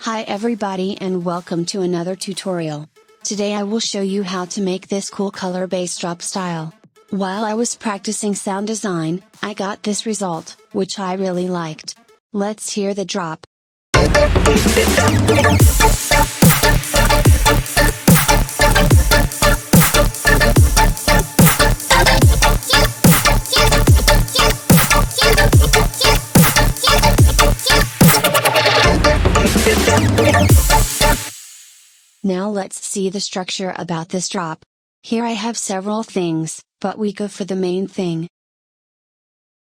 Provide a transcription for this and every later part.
Hi everybody and welcome to another tutorial. Today I will show you how to make this cool color bass drop style. While I was practicing sound design, I got this result, which I really liked. Let's hear the drop. Now let's see the structure about this drop. Here I have several things, but we go for the main thing.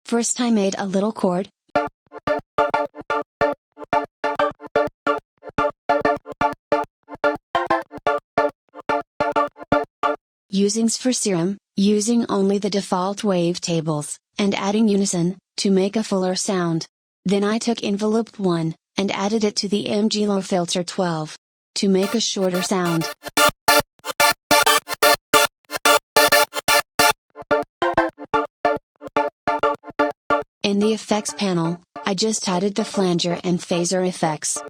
First I made a little chord. Usings for serum, using only the default wavetables, and adding unison, to make a fuller sound. Then I took envelope 1, and added it to the MG low filter 12. To make a shorter sound. In the effects panel, I just added the flanger and phaser effects.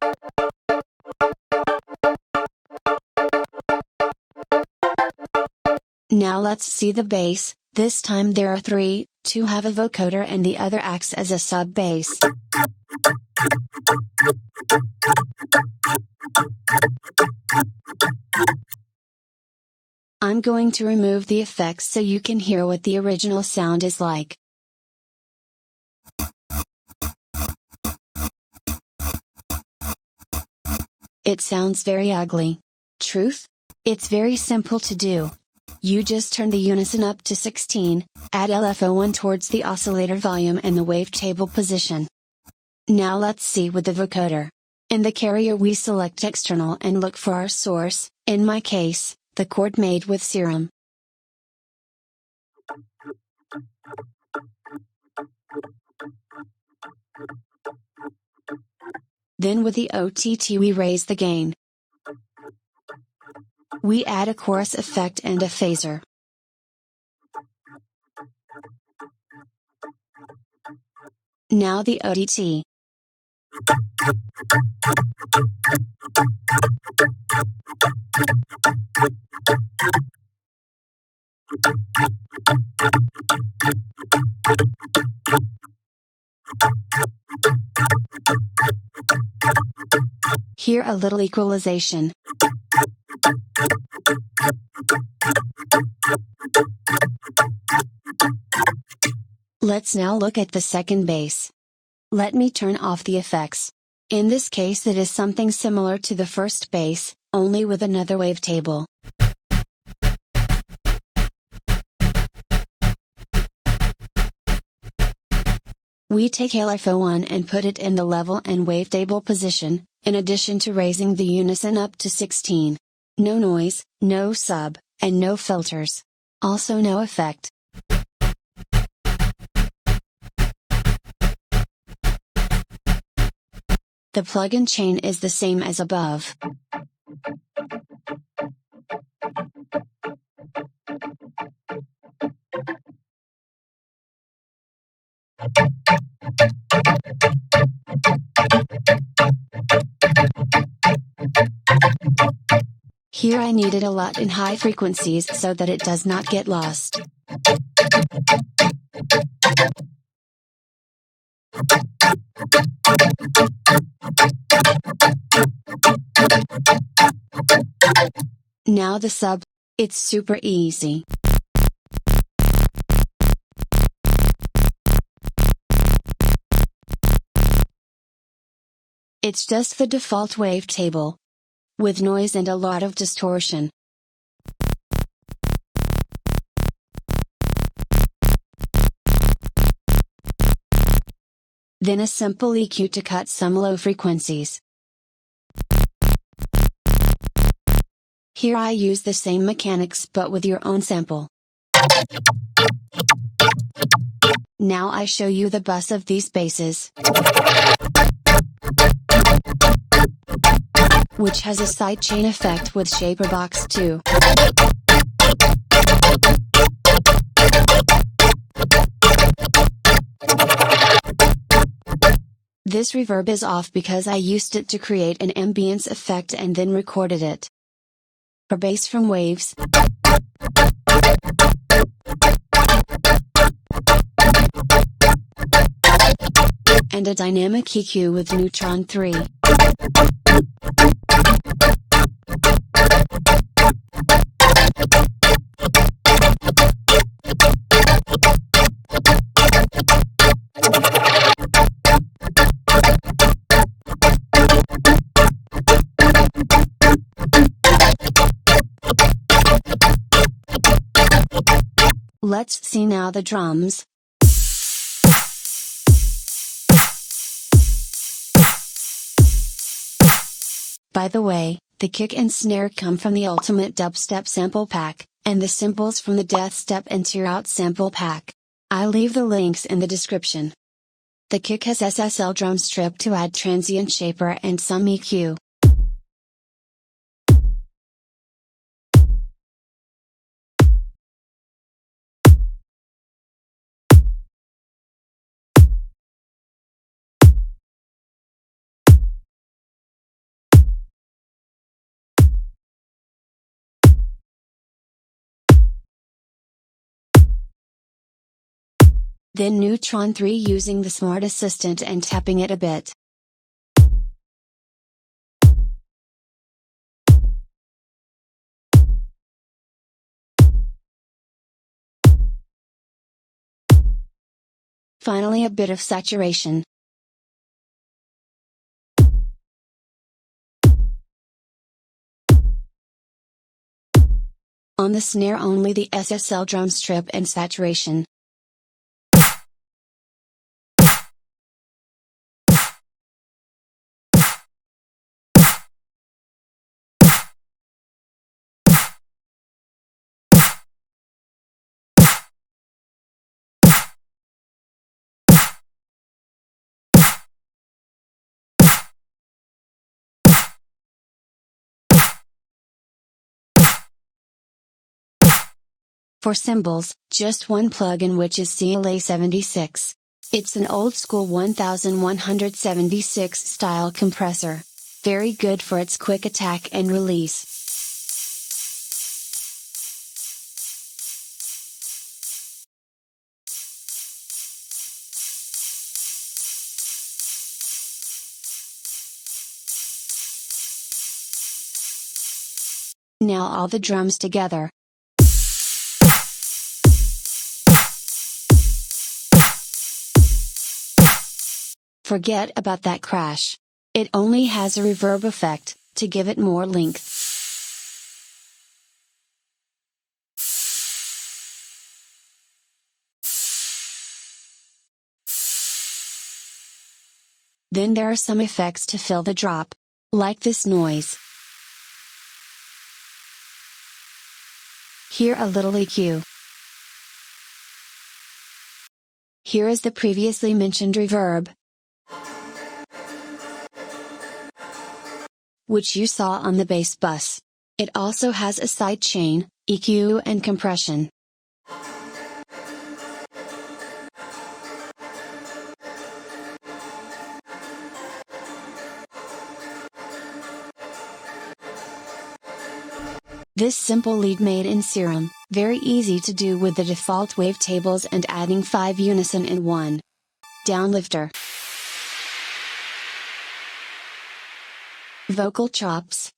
Now let's see the bass. This time there are 3, 2 have a vocoder and the other acts as a sub bass. I'm going to remove the effects so you can hear what the original sound is like. It sounds very ugly. Truth? It's very simple to do. You just turn the unison up to 16, add LFO1 towards the oscillator volume and the wavetable position. Now let's see with the vocoder. In the carrier we select external and look for our source, in my case, the chord made with serum. Then with the OTT we raise the gain. We add a chorus effect and a phaser. Now the OTT. Here a little equalization. Let's now look at the second bass. Let me turn off the effects. In this case it is something similar to the first bass, only with another wavetable. We take LFO1 and put it in the level and wavetable position, in addition to raising the unison up to 16. No noise, no sub, and no filters. Also no effect. The plug-in chain is the same as above. Here I needed a lot in high frequencies so that it does not get lost. Now the sub. It's super easy. It's just the default wavetable, with noise and a lot of distortion. Then a simple EQ to cut some low frequencies. Here I use the same mechanics but with your own sample. Now I show you the bus of these basses, which has a sidechain effect with shaper box too. This reverb is off because I used it to create an ambience effect and then recorded it. For bass from waves, and a dynamic EQ with Neutron 3. Let's see now the drums. By the way, the kick and snare come from the Ultimate Dubstep sample pack, and the cymbals from the Deathstep and Tearout sample pack. I'll leave the links in the description. The kick has SSL drum strip to add transient shaper and some EQ. Then Neutron 3 using the Smart Assistant and tapping it a bit. Finally, a bit of saturation. On the snare, only the SSL drum strip and saturation. For cymbals, just one plugin, which is CLA76. It's an old school 1176 style compressor. Very good for its quick attack and release. Now all the drums together. Forget about that crash. It only has a reverb effect, to give it more length. Then there are some effects to fill the drop. Like this noise. Here a little EQ. Here is the previously mentioned reverb, which you saw on the bass bus. It also has a sidechain, EQ and compression. This simple lead made in Serum, very easy to do with the default wavetables and adding 5 unison in one. Downlifter. Vocal chops.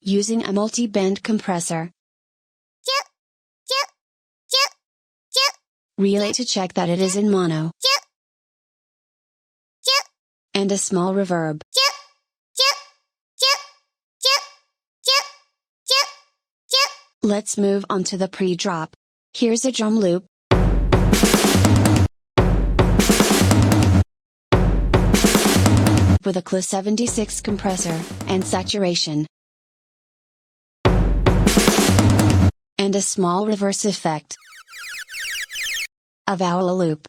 Using a multi-band compressor. Relay to check that it is in mono. And a small reverb. Let's move on to the pre-drop. Here's a drum loop. With a CLA76 compressor, and saturation. And a small reverse effect. A vowel loop.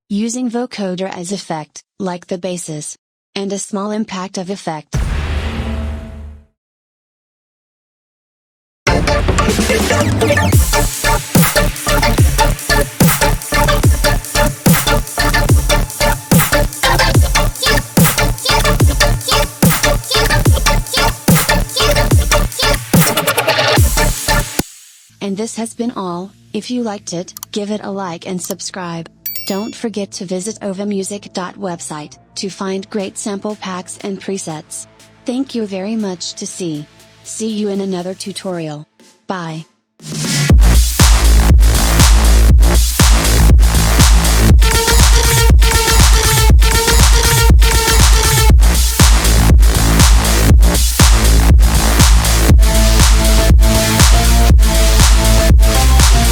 Using vocoder as effect, like the basses. And a small impact of effect. And this has been all. If you liked it, give it a like and subscribe. Don't forget to visit ovamusic.website to find great sample packs and presets. Thank you very much to see you in another tutorial. Bye.